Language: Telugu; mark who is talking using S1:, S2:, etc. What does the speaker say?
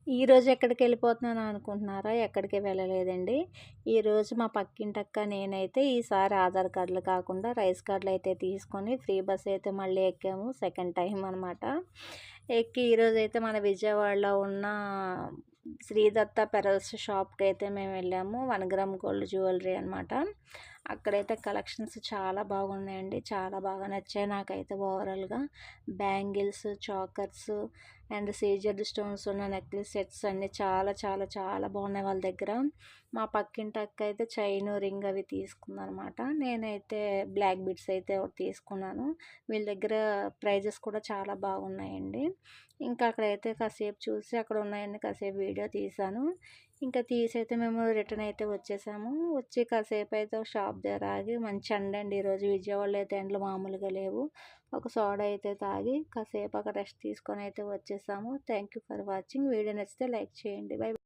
S1: ఈరోజు ఎక్కడికెళ్ళిపోతున్నాను అనుకుంటున్నారా? ఎక్కడికి వెళ్ళలేదండి. ఈరోజు మా పక్కింటక్క నేనైతే ఈసారి ఆధార్ కార్డులు కాకుండా రైస్ కార్డులయితే తీసుకొని ఫ్రీ బస్ అయితే మళ్ళీ ఎక్కాము. సెకండ్ టైం అనమాట. ఎక్కి ఈరోజైతే మన విజయవాడలో ఉన్న శ్రీదత్త పెరల్స్ షాప్‌కైతే మేము వెళ్ళాము. 1 గ్రామ్ గోల్డ్ జ్యువెలరీ అనమాట. అక్కడైతే కలెక్షన్స్ చాలా బాగున్నాయండి. చాలా బాగా నచ్చాయి నాకైతే ఓవరాల్‌గా. బ్యాంగిల్స్, చాకర్స్ అండ్ సీజెడ్ స్టోన్స్ ఉన్న నెక్లెస్ సెట్స్ అన్నీ చాలా చాలా చాలా బాగున్నాయి వాళ్ళ దగ్గర. మా పక్కింటి అక్క అయితే చైను, రింగ్ అవి తీసుకుందనమాట. నేనైతే బ్లాక్ బీడ్స్ అయితే ఒకటి తీసుకున్నాను. వీళ్ళ దగ్గర ప్రైజెస్ కూడా చాలా బాగున్నాయండి. ఇంకా అక్కడైతే కాసేపు చూసి అక్కడ ఉన్నాయన్నీ కాసేపు వీడియో తీశాను. ఇంకా తీసైతే మేము రిటర్న్ అయితే వచ్చేసాము. వచ్చి కాసేపు అయితే ఒక షాప్ దగ్గర ఆగి, మంచి ఎండ అండి ఈరోజు విజయవాడలో అయితే ఎండలు మామూలుగా లేవు. ఒక సోడా అయితే తాగి కాసేపు అక్కడ రెస్ట్ తీసుకొని అయితే వచ్చేసాము. Thank you for watching. Video నచ్చితే లైక్ చేయండి. బై.